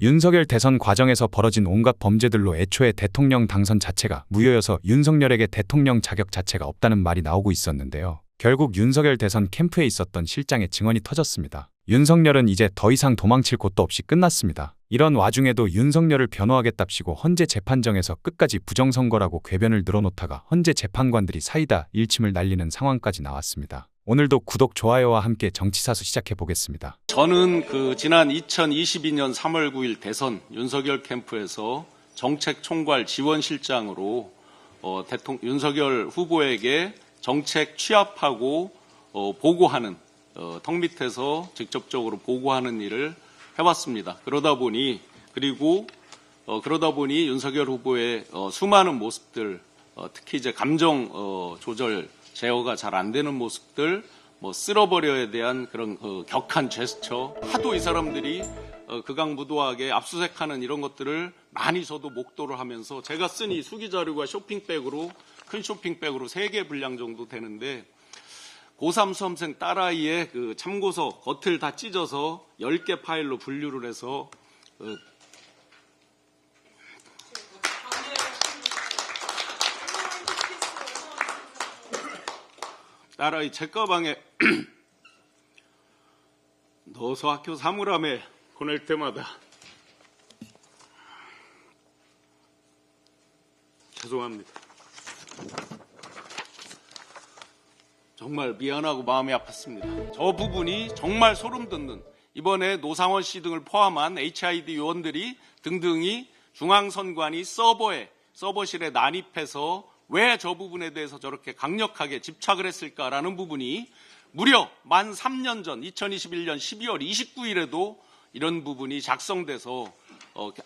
윤석열 대선 과정에서 벌어진 온갖 범죄들로 애초에 대통령 당선 자체가 무효여서 윤석열에게 대통령 자격 자체가 없다는 말이 나오고 있었는데요. 결국 윤석열 대선 캠프에 있었던 실장의 증언이 터졌습니다. 윤석열은 이제 더 이상 도망칠 곳도 없이 끝났습니다. 이런 와중에도 윤석열을 변호하겠답시고 헌재 재판정에서 끝까지 부정선거라고 궤변을 늘어놓다가 헌재 재판관들이 사이다 일침을 날리는 상황까지 나왔습니다. 오늘도 구독, 좋아요와 함께 정치사수 시작해 보겠습니다. 저는 지난 2022년 3월 9일 대선 윤석열 캠프에서 정책총괄 지원실장으로 윤석열 후보에게 정책 취합하고 보고하는 턱 밑에서 직접적으로 보고하는 일을 해왔습니다. 그러다 보니 윤석열 후보의 수많은 모습들, 특히 이제 감정 조절 제어가 잘 안 되는 모습들, 쓸어버려야 대한 그런 격한 제스처, 하도 이 사람들이 극악무도하게 압수수색하는 이런 것들을 많이 저도 목도를 하면서 제가 쓴 이 수기자료가 쇼핑백으로 큰 쇼핑백으로 3개 분량 정도 되는데 고3 수험생 딸아이의 참고서 겉을 다 찢어서 10개 파일로 분류를 해서 딸아이 책가방에 넣어서 학교 사물함에 보낼 때마다 죄송합니다. 정말 미안하고 마음이 아팠습니다. 저 부분이 정말 소름 돋는, 이번에 노상원 씨 등을 포함한 HID 요원들이 등등이 중앙선관위 서버실에 난입해서 왜 저 부분에 대해서 저렇게 강력하게 집착을 했을까라는 부분이 무려 만 3년 전 2021년 12월 29일에도 이런 부분이 작성돼서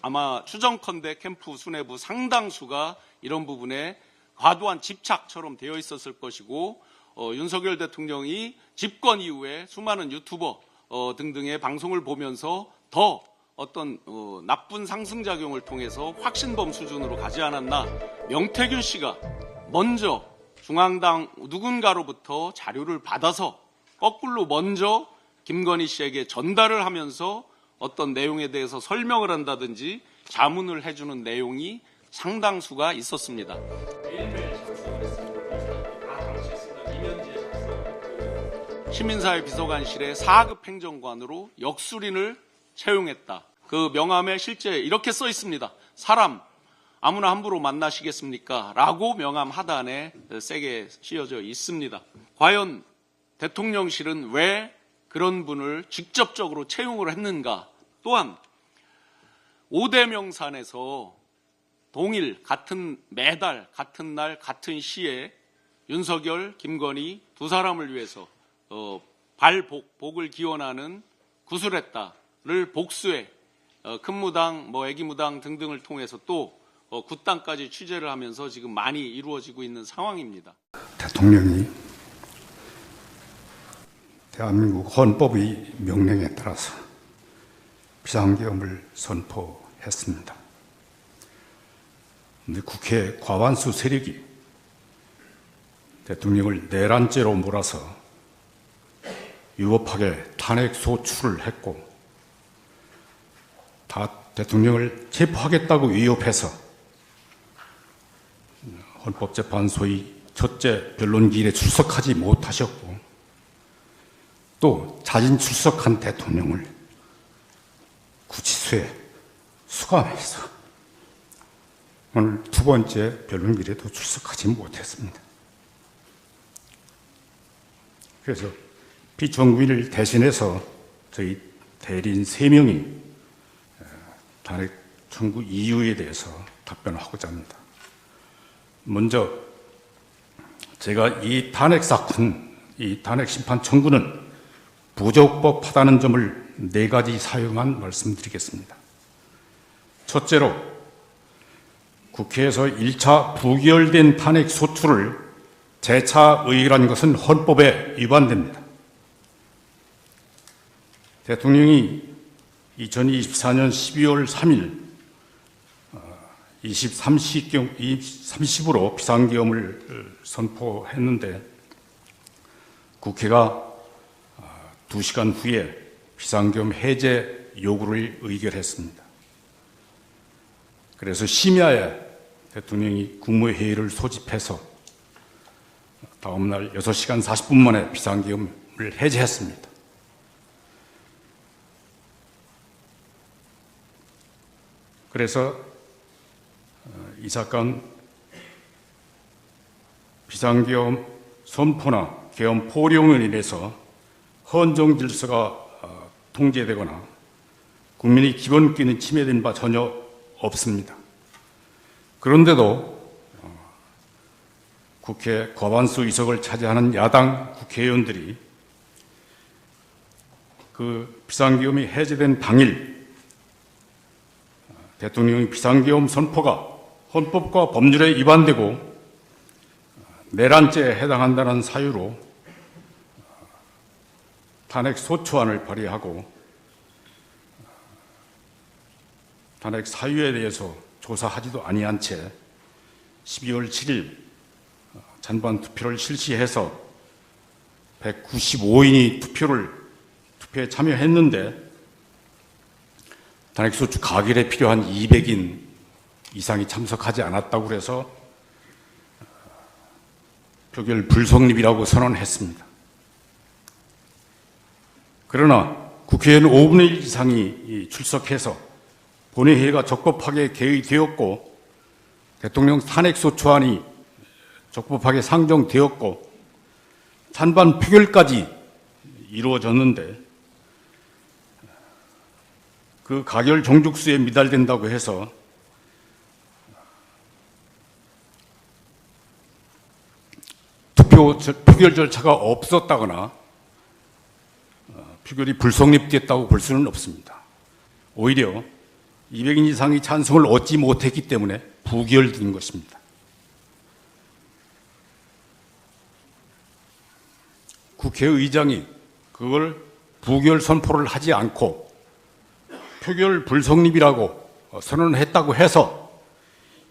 아마 추정컨대 캠프 수뇌부 상당수가 이런 부분에 과도한 집착처럼 되어 있었을 것이고 윤석열 대통령이 집권 이후에 수많은 유튜버 등등의 방송을 보면서 더 어떤 나쁜 상승작용을 통해서 확신범 수준으로 가지 않았나. 명태균 씨가 먼저 중앙당 누군가로부터 자료를 받아서 거꾸로 먼저 김건희 씨에게 전달을 하면서 어떤 내용에 대해서 설명을 한다든지 자문을 해주는 내용이 상당수가 있었습니다. 매일매일 작성을 했습니다. 다 당시에 쓰던 이면지에 작성. 시민사회 비서관실의 4급 행정관으로 역술인을 채용했다. 그 명함에 실제 이렇게 써 있습니다. 사람 아무나 함부로 만나시겠습니까? 라고 명함 하단에 세게 씌워져 있습니다. 과연 대통령실은 왜 그런 분을 직접적으로 채용을 했는가? 또한 5대 명산에서 동일 매달 같은 날 같은 시에 윤석열, 김건희 두 사람을 위해서 복을 기원하는 구술했다를 복수해 큰무당, 애기무당 등등을 통해서 또 굿당까지 취재를 하면서 지금 많이 이루어지고 있는 상황입니다. 대통령이 대한민국 헌법의 명령에 따라서 비상계엄을 선포했습니다. 그런데 국회 과반수 세력이 대통령을 내란죄로 몰아서 위법하게 탄핵 소추를 했고 다 대통령을 체포하겠다고 위협해서 헌법재판소의 첫째 변론기일에 출석하지 못하셨고 또 자진 출석한 대통령을 구치소에 수감해서 오늘 두 번째 변론기일에도 출석하지 못했습니다. 그래서 비정부인을 대신해서 저희 대리인 3명이 탄핵 청구 이유에 대해서 답변하고자 합니다. 먼저 제가 이 탄핵 심판 청구는 부적법하다는 점을 4가지 사유만 말씀드리겠습니다. 첫째로 국회에서 1차 부결된 탄핵 소추를 재차 의결한 것은 헌법에 위반됩니다. 대통령이 2024년 12월 3일 2030으로 비상계엄을 선포했는데 국회가 2시간 후에 비상계엄 해제 요구를 의결했습니다. 그래서 심야에 대통령이 국무회의를 소집해서 다음날 6시간 40분 만에 비상계엄을 해제했습니다. 그래서 이 사건 비상계엄 선포나 계엄 포령을 인해서 헌정 질서가 통제되거나 국민의 기본권이 침해된 바 전혀 없습니다. 그런데도 국회 과반수 의석을 차지하는 야당 국회의원들이 그 비상계엄이 해제된 당일 대통령의 비상계엄 선포가 헌법과 법률에 위반되고 내란죄에 해당한다는 사유로 탄핵 소추안을 발의하고 탄핵 사유에 대해서 조사하지도 아니한 채 12월 7일 찬반 투표를 실시해서 195인이 투표에 참여했는데 탄핵소추 가결에 필요한 200인 이상이 참석하지 않았다고 해서 표결 불성립이라고 선언했습니다. 그러나 국회의원 5분의 1 이상이 출석해서 본회의가 적법하게 개의되었고 대통령 탄핵소추안이 적법하게 상정되었고 찬반 표결까지 이루어졌는데 그 가결 종족수에 미달된다고 해서 표결 절차가 없었다거나 표결이 불성립됐다고 볼 수는 없습니다. 오히려 200인 이상이 찬성을 얻지 못했기 때문에 부결된 것입니다. 국회의장이 그걸 부결 선포를 하지 않고 표결 불성립이라고 선언을 했다고 해서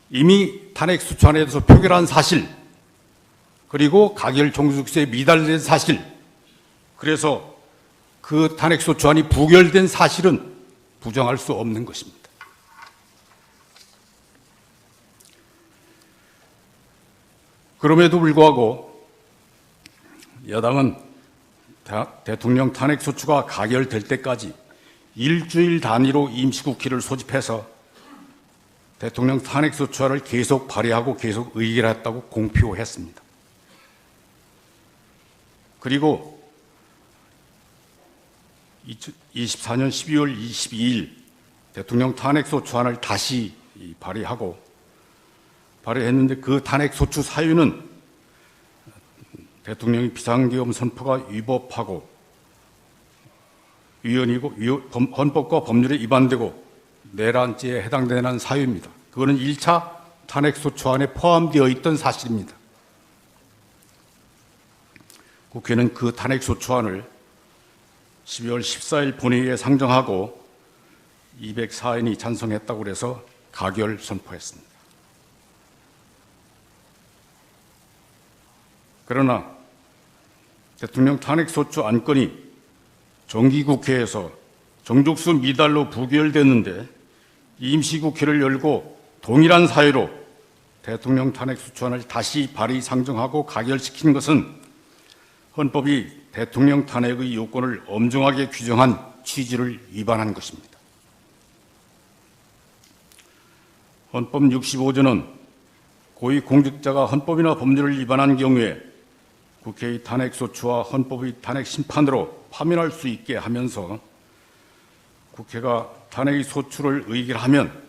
이미 탄핵 소추안에 대해서 표결한 사실 그리고 가결 종속수에 미달된 사실 그래서 그 탄핵 소추안이 부결된 사실은 부정할 수 없는 것입니다. 그럼에도 불구하고 여당은 대통령 탄핵 소추가 가결될 때까지 일주일 단위로 임시국회를 소집해서 대통령 탄핵 소추안을 계속 발의하고 계속 의결했다고 공표했습니다. 그리고 2024년 12월 22일 대통령 탄핵 소추안을 다시 발의했는데 그 탄핵 소추 사유는 대통령이 비상계엄 선포가 위법하고 위헌이고 헌법과 법률에 위반되고 내란죄에 해당되는 사유입니다. 그거는 1차 탄핵 소추안에 포함되어 있던 사실입니다. 국회는 그 탄핵 소추안을 12월 14일 본회의에 상정하고 204인이 찬성했다고 해서 가결 선포했습니다. 그러나 대통령 탄핵 소추 안건이 정기국회에서 정족수 미달로 부결됐는데 임시국회를 열고 동일한 사유로 대통령 탄핵 소추안을 다시 발의 상정하고 가결시킨 것은 헌법이 대통령 탄핵의 요건을 엄중하게 규정한 취지를 위반한 것입니다. 헌법 65조는 고위공직자가 헌법이나 법률을 위반한 경우에 국회의 탄핵소추와 헌법의 탄핵심판으로 파면할 수 있게 하면서 국회가 탄핵의 소추를 의결하면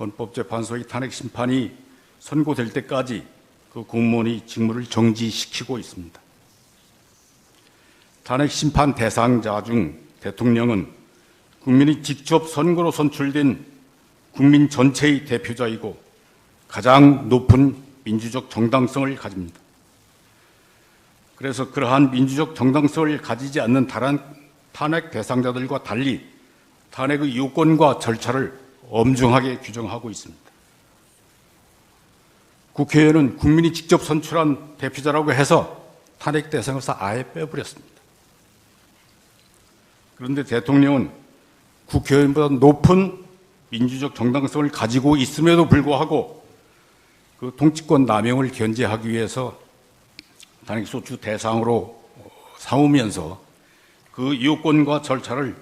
헌법재판소의 탄핵심판이 선고될 때까지 그 공무원이 직무를 정지시키고 있습니다. 탄핵심판 대상자 중 대통령은 국민이 직접 선거로 선출된 국민 전체의 대표자이고 가장 높은 민주적 정당성을 가집니다. 그래서 그러한 민주적 정당성을 가지지 않는 다른 탄핵 대상자들과 달리 탄핵의 요건과 절차를 엄중하게 규정하고 있습니다. 국회의원은 국민이 직접 선출한 대표자라고 해서 탄핵 대상에서 아예 빼버렸습니다. 그런데 대통령은 국회의원보다 높은 민주적 정당성을 가지고 있음에도 불구하고 그 통치권 남용을 견제하기 위해서 탄핵소추 대상으로 삼으면서 그 요건과 절차를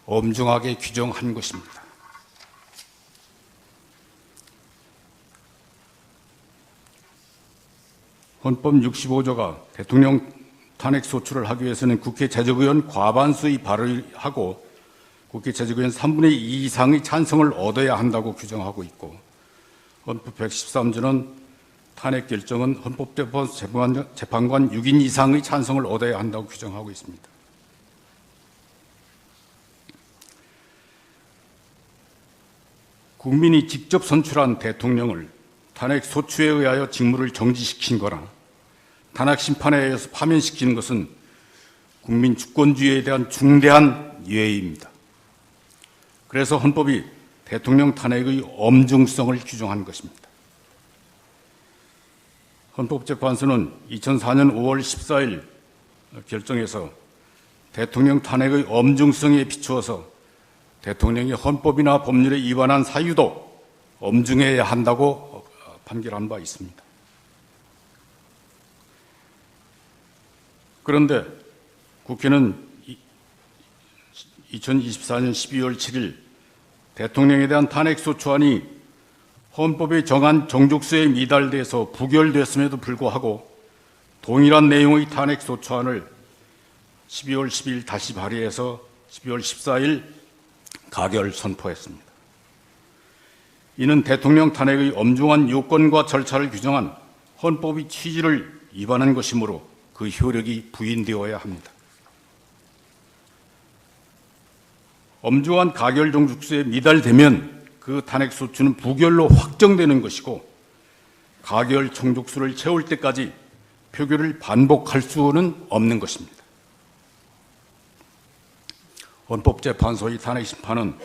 엄중하게 규정한 것입니다. 헌법 65조가 대통령 탄핵소추를 하기 위해서는 국회 제적의원 과반수의 발의하고 국회 제적의원 3분의 2 이상의 찬성을 얻어야 한다고 규정하고 있고, 헌법 113조는 탄핵 결정은 헌법재판관 6인 이상의 찬성을 얻어야 한다고 규정하고 있습니다. 국민이 직접 선출한 대통령을 탄핵 소추에 의하여 직무를 정지시킨 거나 탄핵 심판에 의해서 파면시키는 것은 국민 주권주의에 대한 중대한 예의입니다. 그래서 헌법이 대통령 탄핵의 엄중성을 규정한 것입니다. 헌법재판소는 2004년 5월 14일 결정에서 대통령 탄핵의 엄중성에 비추어서 대통령이 헌법이나 법률에 위반한 사유도 엄중해야 한다고 판결한 바 있습니다. 그런데 국회는 2024년 12월 7일 대통령에 대한 탄핵소추안이 헌법에 정한 정족수에 미달돼서 부결됐음에도 불구하고 동일한 내용의 탄핵소추안을 12월 10일 다시 발의해서 12월 14일 가결 선포했습니다. 이는 대통령 탄핵의 엄중한 요건과 절차를 규정한 헌법의 취지를 위반한 것이므로 그 효력이 부인되어야 합니다. 엄중한 가결 정족수에 미달되면 그 탄핵소추는 부결로 확정되는 것이고, 가결 정족수를 채울 때까지 표결을 반복할 수는 없는 것입니다. 헌법재판소의 탄핵심판은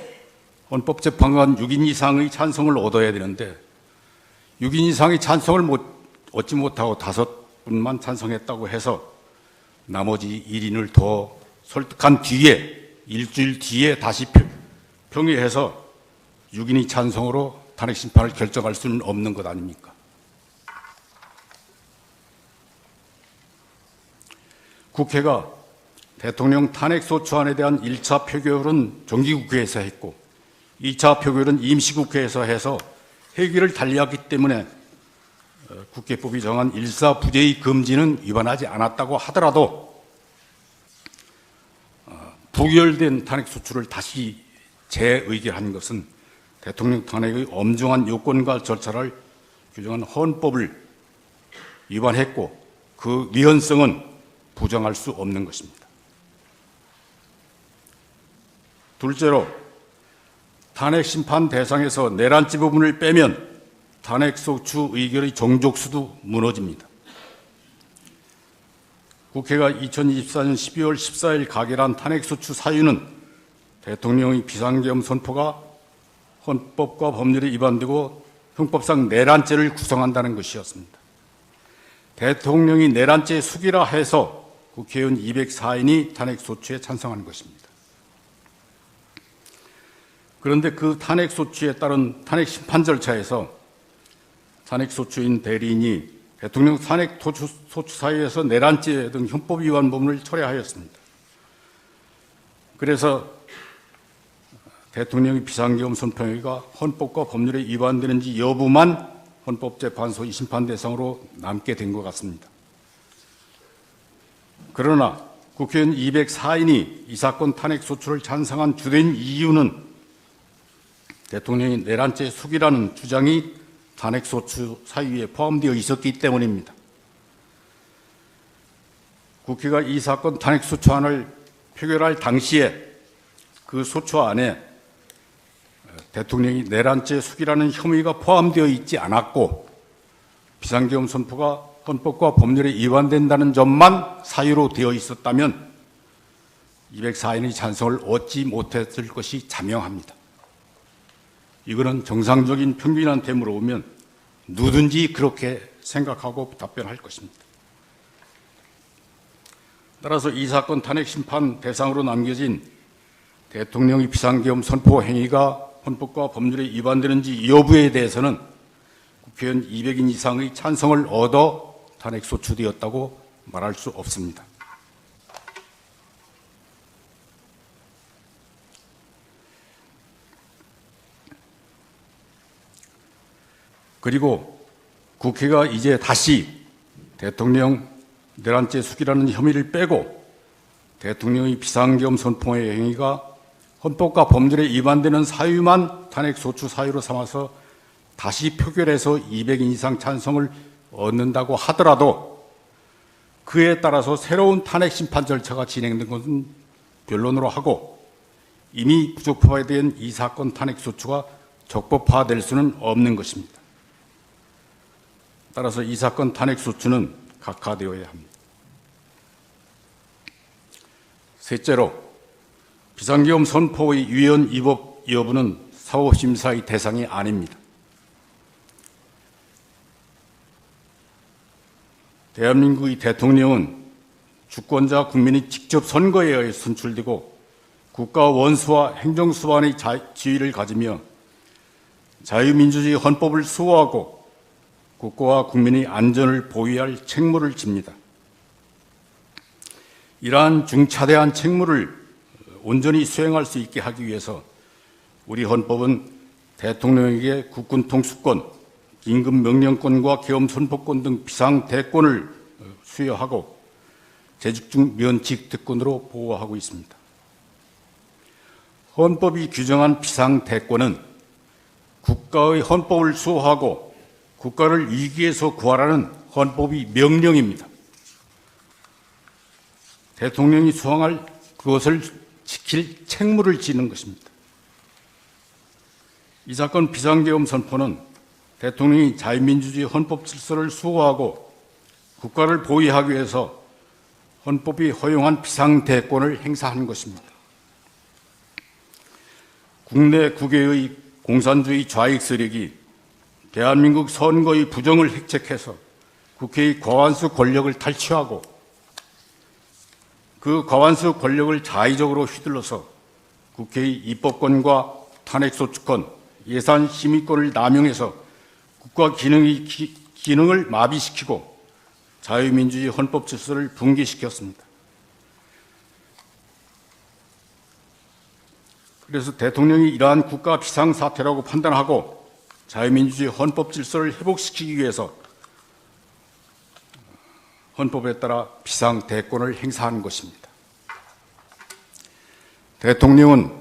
헌법재판관 6인 이상의 찬성을 얻어야 되는데 6인 이상의 찬성을 얻지 못하고 5분만 찬성했다고 해서 나머지 1인을 더 설득한 뒤에 일주일 뒤에 다시 평의해서 6인의 찬성으로 탄핵심판을 결정할 수는 없는 것 아닙니까? 국회가 대통령 탄핵소추안에 대한 1차 표결은 정기국회에서 했고 2차 표결은 임시국회에서 해서 회기를 달리하기 때문에 국회법이 정한 일사부재의 금지는 위반하지 않았다고 하더라도 부결된 탄핵소추를 다시 재의결한 것은 대통령 탄핵의 엄중한 요건과 절차를 규정한 헌법을 위반했고 그 위헌성은 부정할 수 없는 것입니다. 둘째로 탄핵심판 대상에서 내란죄 부분을 빼면 탄핵소추 의결의 정족수도 무너집니다. 국회가 2024년 12월 14일 가결한 탄핵소추 사유는 대통령의 비상계엄 선포가 헌법과 법률에 위반되고 형법상 내란죄를 구성한다는 것이었습니다. 대통령이 내란죄 숙이라 해서 국회의원 204인이 탄핵소추에 찬성한 것입니다. 그런데 그 탄핵소추에 따른 탄핵심판 절차에서 탄핵소추인 대리인이 대통령 탄핵소추 사유에서 내란죄 등 형법 위반 부분을 철회하였습니다. 그래서 대통령의 비상계엄 선포가 헌법과 법률에 위반되는지 여부만 헌법재판소의 심판 대상으로 남게 된 것 같습니다. 그러나 국회의원 204인이 이 사건 탄핵소추를 찬성한 주된 이유는 대통령이 내란죄 숙이라는 주장이 탄핵소추 사유에 포함되어 있었기 때문입니다. 국회가 이 사건 탄핵소추안을 표결할 당시에 그 소추안에 대통령이 내란죄 숙이라는 혐의가 포함되어 있지 않았고 비상계엄 선포가 헌법과 법률에 위반된다는 점만 사유로 되어 있었다면 204인의 찬성을 얻지 못했을 것이 자명합니다. 이거는 정상적인 평균한테 물어보면 누구든지 그렇게 생각하고 답변할 것입니다. 따라서 이 사건 탄핵심판 대상으로 남겨진 대통령의 비상계엄 선포 행위가 헌법과 법률에 위반되는지 여부에 대해서는 국회의원 200인 이상의 찬성을 얻어 탄핵 소추되었다고 말할 수 없습니다. 그리고 국회가 이제 다시 대통령 내란죄 수기라는 혐의를 빼고 대통령의 비상계엄 선포의 행위가 헌법과 법률에 위반되는 사유만 탄핵 소추 사유로 삼아서 다시 표결해서 200인 이상 찬성을 얻는다고 하더라도 그에 따라서 새로운 탄핵 심판 절차가 진행된 것은 변론으로 하고 이미 부적법화된 이 사건 탄핵 소추가 적법화될 수는 없는 것입니다. 따라서 이 사건 탄핵 소추는 각하되어야 합니다. 셋째로 비상계엄 선포의 위헌 위법 여부는 사법심사의 대상이 아닙니다. 대한민국의 대통령은 주권자 국민이 직접 선거에 의해 선출되고 국가 원수와 행정수반의 지위를 가지며 자유민주주의 헌법을 수호하고 국가와 국민의 안전을 보위할 책무를 집니다. 이러한 중차대한 책무를 온전히 수행할 수 있게 하기 위해서 우리 헌법은 대통령에게 국군 통수권, 긴급명령권과 계엄 선포권 등 비상대권을 수여하고 재직 중 면책 특권으로 보호하고 있습니다. 헌법이 규정한 비상대권은 국가의 헌법을 수호하고 국가를 위기에서 구하라는 헌법의 명령입니다. 대통령이 수행할 그것을 지킬 책무를 지는 것입니다. 이 사건 비상계엄 선포는 대통령이 자유민주주의 헌법 질서를 수호하고 국가를 보위하기 위해서 헌법이 허용한 비상대권을 행사하는 것입니다. 국내 국외의 공산주의 좌익 세력이 대한민국 선거의 부정을 획책해서 국회의 과반수 권력을 탈취하고 그 과반수 권력을 자의적으로 휘둘러서 국회의 입법권과 탄핵소추권, 예산심의권을 남용해서 국가 기능을 마비시키고 자유민주주의 헌법 질서를 붕괴시켰습니다. 그래서 대통령이 이러한 국가 비상사태라고 판단하고 자유민주주의 헌법 질서를 회복시키기 위해서 헌법에 따라 비상대권을 행사하는 것입니다. 대통령은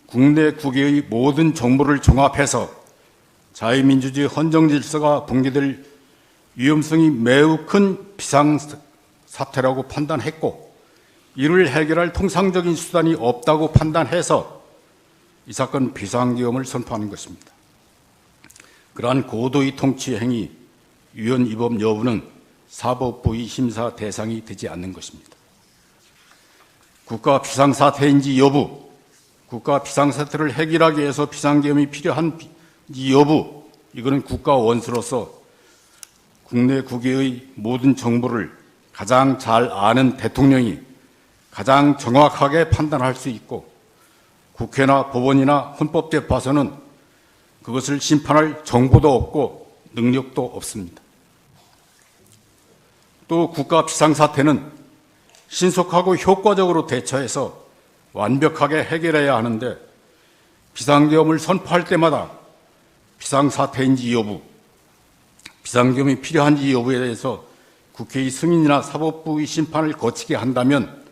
국내 국외의 모든 정보를 종합해서 자유민주주의 헌정질서가 붕괴될 위험성이 매우 큰 비상사태라고 판단했고 이를 해결할 통상적인 수단이 없다고 판단해서 이 사건 비상계엄을 선포하는 것입니다. 그러한 고도의 통치 행위, 위헌 위법 여부는 사법부의 심사 대상이 되지 않는 것입니다. 국가 비상사태인지 여부, 국가 비상사태를 해결하기 위해서 비상계엄이 필요한지 여부, 이거는 국가 원수로서 국내 국외의 모든 정보를 가장 잘 아는 대통령이 가장 정확하게 판단할 수 있고 국회나 법원이나 헌법재판소는 그것을 심판할 정보도 없고 능력도 없습니다. 또 국가 비상사태는 신속하고 효과적으로 대처해서 완벽하게 해결해야 하는데 비상계엄을 선포할 때마다 비상사태인지 여부, 비상계엄이 필요한지 여부에 대해서 국회의 승인이나 사법부의 심판을 거치게 한다면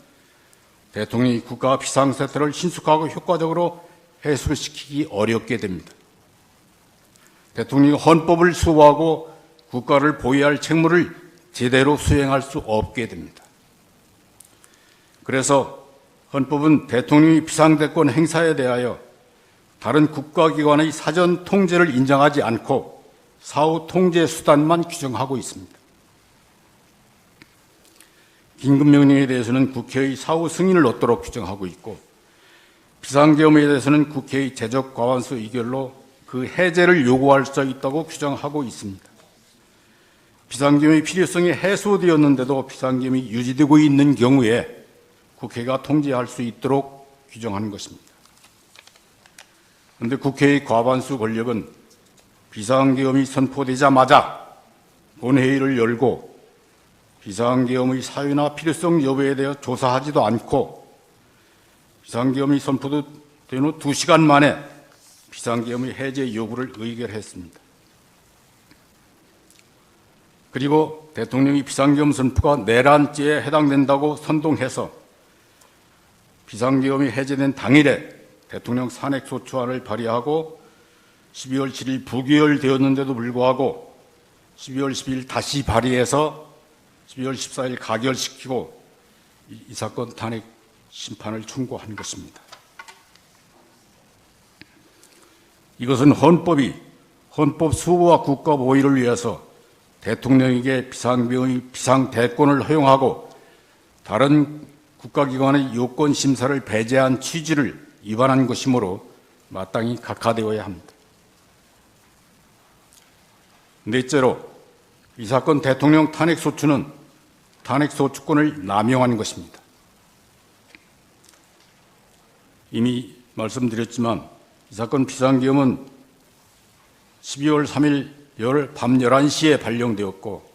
대통령이 국가 비상사태를 신속하고 효과적으로 해소시키기 어렵게 됩니다. 대통령이 헌법을 수호하고 국가를 보위할 책무를 제대로 수행할 수 없게 됩니다. 그래서 헌법은 대통령이 비상대권 행사에 대하여 다른 국가기관의 사전 통제를 인정하지 않고 사후 통제 수단만 규정하고 있습니다. 긴급명령에 대해서는 국회의 사후 승인을 얻도록 규정하고 있고 비상계엄에 대해서는 국회의 제적 과반수 의결로 그 해제를 요구할 수 있다고 규정하고 있습니다. 비상계엄의 필요성이 해소되었는데도 비상계엄이 유지되고 있는 경우에 국회가 통제할 수 있도록 규정하는 것입니다. 그런데 국회의 과반수 권력은 비상계엄이 선포되자마자 본회의를 열고 비상계엄의 사유나 필요성 여부에 대해 조사하지도 않고 비상계엄이 선포된 후 2시간 만에 비상계엄의 해제 요구를 의결했습니다. 그리고 대통령이 비상계엄 선포가 내란죄에 해당된다고 선동해서 비상계엄이 해제된 당일에 대통령 산핵소추안을 발의하고 12월 7일 부결되었는데도 불구하고 12월 12일 다시 발의해서 12월 14일 가결시키고 이 사건 탄핵 심판을 청구한 것입니다. 이것은 헌법 수호와 국가 보위를 위해서 대통령에게 비상계엄의 비상대권을 허용하고 다른 국가기관의 요건 심사를 배제한 취지를 위반한 것이므로 마땅히 각하되어야 합니다. 넷째로 이 사건 대통령 탄핵소추는 탄핵소추권을 남용한 것입니다. 이미 말씀드렸지만 이 사건 비상계엄은 12월 3일 밤 11시에 발령되었고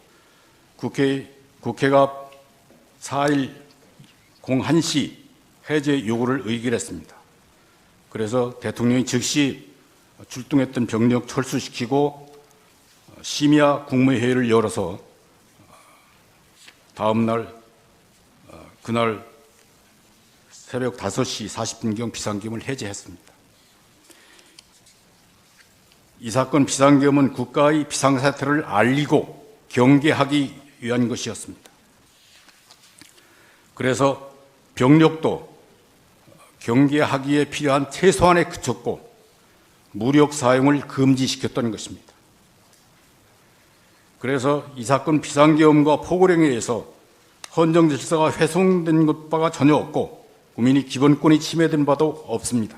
국회가 4일 01시 해제 요구를 의결했습니다. 그래서 대통령이 즉시 출동했던 병력 철수시키고 심야 국무회의를 열어서 다음 날 그날 새벽 5시 40분경 비상계엄을 해제했습니다. 이 사건 비상계엄은 국가의 비상사태를 알리고 경계하기 위한 것이었습니다. 그래서 병력도 경계하기에 필요한 최소한에 그쳤고 무력 사용을 금지시켰던 것입니다. 그래서 이 사건 비상계엄과 포고령에 의해서 헌정 질서가 훼손된 바가 전혀 없고 국민의 기본권이 침해된 바도 없습니다.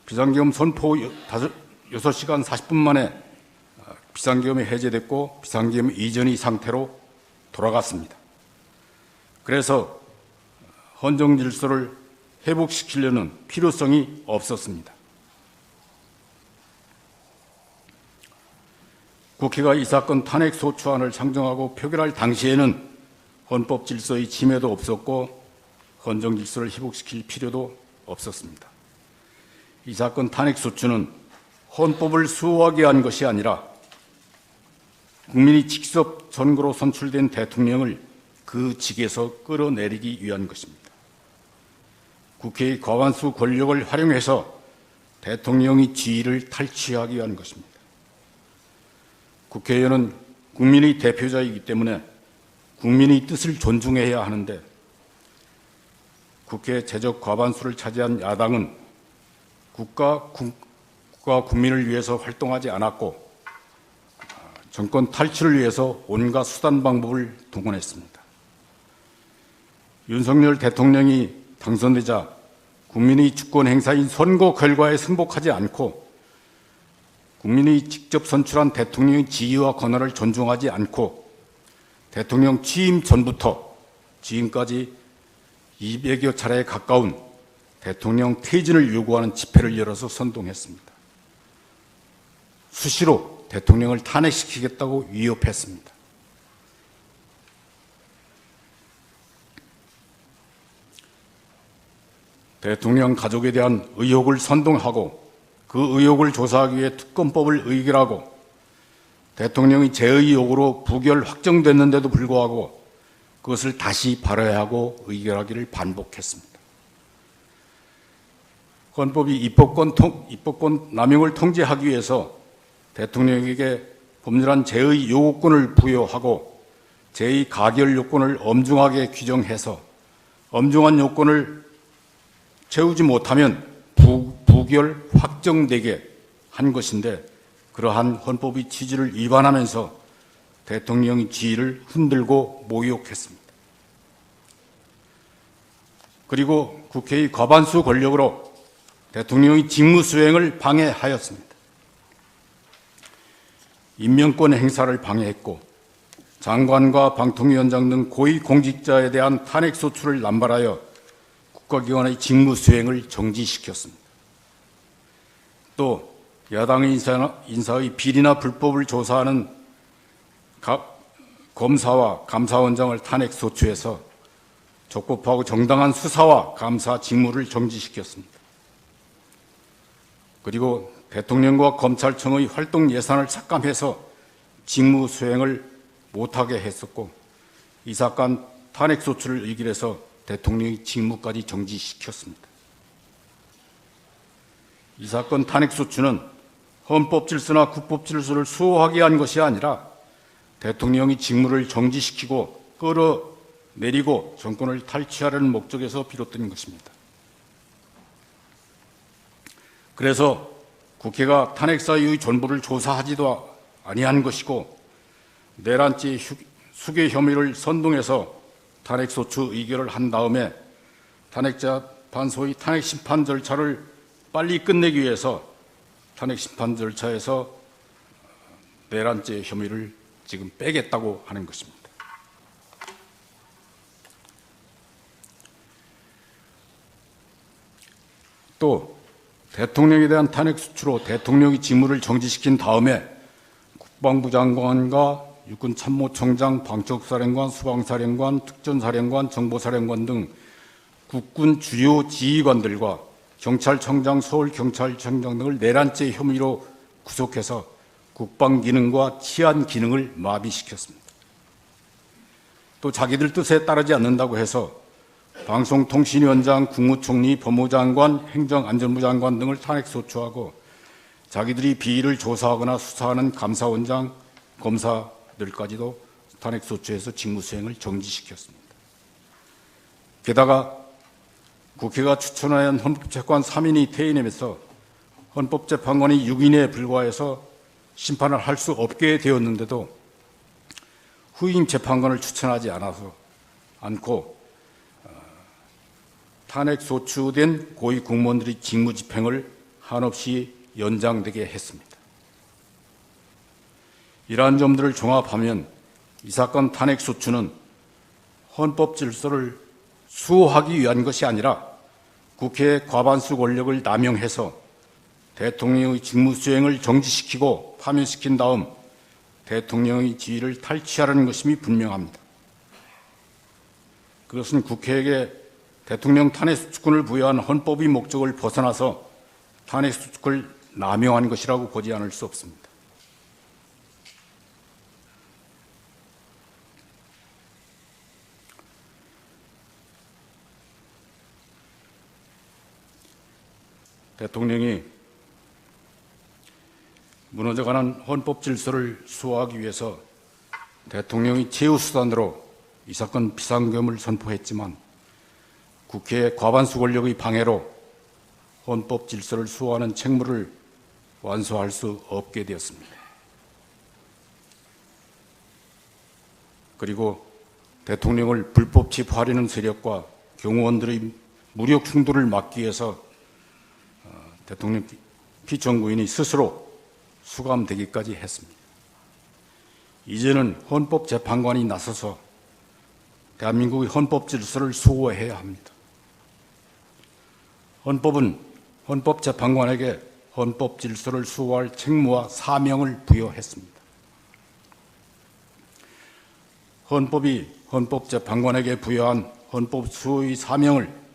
비상계엄 선포 6시간 40분 만에 비상계엄이 해제됐고 비상계엄 이전의 상태로 돌아갔습니다. 그래서 헌정 질서를 회복시키려는 필요성이 없었습니다. 국회가 이 사건 탄핵소추안을 상정하고 표결할 당시에는 헌법 질서의 침해도 없었고 헌정 질서를 회복시킬 필요도 없었습니다. 이 사건 탄핵소추는 헌법을 수호하기 위한 것이 아니라 국민이 직접 선거로 선출된 대통령을 그 직에서 끌어내리기 위한 것입니다. 국회의 과반수 권력을 활용해서 대통령의 지위를 탈취하기 위한 것입니다. 국회의원은 국민의 대표자이기 때문에 국민의 뜻을 존중해야 하는데 국회 제적 과반수를 차지한 야당은 국가 국민을 위해서 활동하지 않았고 정권 탈취를 위해서 온갖 수단 방법을 동원했습니다. 윤석열 대통령이 당선되자 국민의 주권 행사인 선거 결과에 승복하지 않고 국민이 직접 선출한 대통령의 지위와 권한을 존중하지 않고 대통령 취임 전부터 지금까지 200여 차례에 가까운 대통령 퇴진을 요구하는 집회를 열어서 선동했습니다. 수시로 대통령을 탄핵시키겠다고 위협했습니다. 대통령 가족에 대한 의혹을 선동하고 그 의혹을 조사하기 위해 특검법을 의결하고 대통령이 재의 요구로 부결 확정됐는데도 불구하고 그것을 다시 발의하고 의결하기를 반복했습니다. 헌법이 입법권 남용을 통제하기 위해서 대통령에게 법률안 재의 요구권을 부여하고 재의 가결 요건을 엄중하게 규정해서 엄중한 요건을 채우지 못하면 부결 확정되게 한 것인데 그러한 헌법의 취지를 위반하면서 대통령의 지위를 흔들고 모욕했습니다. 그리고 국회의 과반수 권력으로 대통령의 직무 수행을 방해하였습니다. 임명권 행사를 방해했고 장관과 방통위원장 등 고위 공직자에 대한 탄핵소추를 남발하여 국가기관의 직무 수행을 정지시켰습니다. 또 야당의 인사의 비리나 불법을 조사하는 검사와 감사원장을 탄핵 소추해서 적법하고 정당한 수사와 감사 직무를 정지시켰습니다. 그리고 대통령과 검찰청의 활동 예산을 삭감해서 직무 수행을 못하게 했었고, 이 사건 탄핵 소추를 의결해서 대통령의 직무까지 정지시켰습니다. 이 사건 탄핵 소추는 헌법 질서나 국법 질서를 수호하기 위한 것이 아니라 대통령이 직무를 정지시키고 끌어내리고 정권을 탈취하려는 목적에서 비롯된 것입니다. 그래서 국회가 탄핵 사유의 전부를 조사하지도 아니한 것이고, 내란죄 수괴 혐의를 선동해서 탄핵 소추 의결을 한 다음에 탄핵재판소의 탄핵 심판 절차를 빨리 끝내기 위해서 탄핵 심판 절차에서 내란죄 혐의를 지금 빼겠다고 하는 것입니다. 또 대통령에 대한 탄핵 소추로 대통령이 직무를 정지시킨 다음에 국방부 장관과 육군참모총장, 방첩사령관, 수방사령관, 특전사령관, 정보사령관 등 국군 주요 지휘관들과 경찰청장, 서울경찰청장 등을 내란죄 혐의로 구속해서 국방 기능과 치안 기능을 마비시켰습니다. 또 자기들 뜻에 따르지 않는다고 해서 방송통신위원장, 국무총리, 법무장관, 행정안전부 장관 등을 탄핵 소추하고 자기들이 비리를 조사하거나 수사하는 감사원장, 검사들까지도 탄핵 소추해서 직무 수행을 정지시켰습니다. 게다가 국회가 추천하는 헌법재판 3인이 퇴임하면서 헌법재판관이 6인에 불과해서 심판을 할 수 없게 되었는데도 후임 재판관을 추천하지 않고 탄핵 소추된 고위 공무원들의 직무 집행을 한없이 연장되게 했습니다. 이러한 점들을 종합하면 이 사건 탄핵 소추는 헌법 질서를 수호하기 위한 것이 아니라 국회의 과반수 권력을 남용해서 대통령의 직무 수행을 정지시키고 파면시킨 다음 대통령의 지위를 탈취하려는 것임이 분명합니다. 그것은 국회에게 대통령 탄핵 수축권을 부여한 헌법의 목적을 벗어나서 탄핵 수축을 남용한 것이라고 보지 않을 수 없습니다. 대통령이 무너져가는 헌법 질서를 수호하기 위해서 대통령이 최우수단으로 이 사건 비상계엄을 선포했지만 국회의 과반수 권력의 방해로 헌법 질서를 수호하는 책무를 완수할 수 없게 되었습니다. 그리고 대통령을 불법 체포하려는 세력과 경호원들의 무력 충돌을 막기 위해서 대통령 피청구인이 스스로 수감되기까지 했습니다. 이제는 헌법재판관이 나서서 대한민국의 헌법 질서를 수호해야 합니다. 헌법은 헌법재판관에게 헌법 질서를 수호할 책무와 사명을 부여했습니다. 헌법이 헌법재판관에게 부여한 헌법 수호의 사명을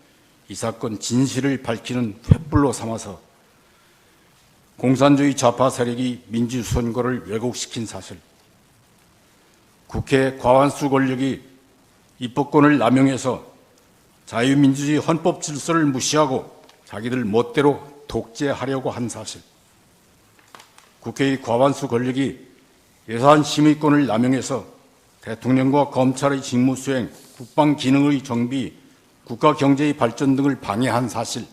이 사건 진실을 밝히는 횃불로 삼아서 공산주의 좌파 세력이 민주선거를 왜곡시킨 사실, 국회 과반수 권력이 입법권을 남용해서 자유민주주의 헌법 질서를 무시하고 자기들 멋대로 독재하려고 한 사실, 국회의 과반수 권력이 예산 심의권을 남용해서 대통령과 검찰의 직무 수행, 국방 기능의 정비, 국가 경제의 발전 등을 방해한 사실,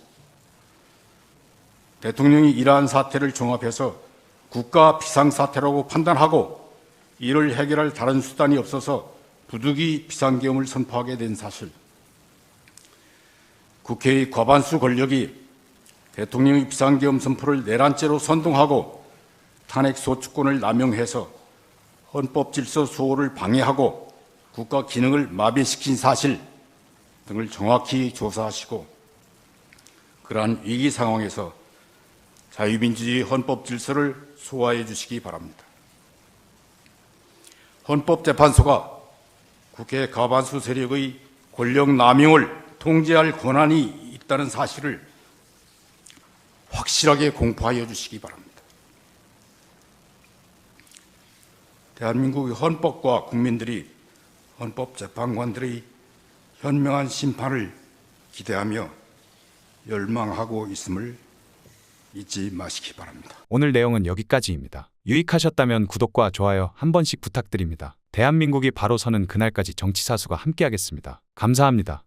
대통령이 이러한 사태를 종합해서 국가 비상사태라고 판단하고 이를 해결할 다른 수단이 없어서 부득이 비상계엄을 선포하게 된 사실, 국회의 과반수 권력이 대통령의 비상계엄 선포를 내란죄로 선동하고 탄핵 소추권을 남용해서 헌법 질서 수호를 방해하고 국가 기능을 마비시킨 사실, 등을 정확히 조사하시고 그러한 위기 상황에서 자유민주주의 헌법 질서를 소화해 주시기 바랍니다. 헌법재판소가 국회 과반수 세력의 권력 남용을 통제할 권한이 있다는 사실을 확실하게 공포하여 주시기 바랍니다. 대한민국의 헌법과 국민들이 헌법재판관들의 현명한 심판을 기대하며 열망하고 있음을 잊지 마시기 바랍니다. 오늘 내용은 여기까지입니다. 유익하셨다면 구독과 좋아요 한 번씩 부탁드립니다. 대한민국이 바로 서는 그날까지 정치사수가 함께하겠습니다. 감사합니다.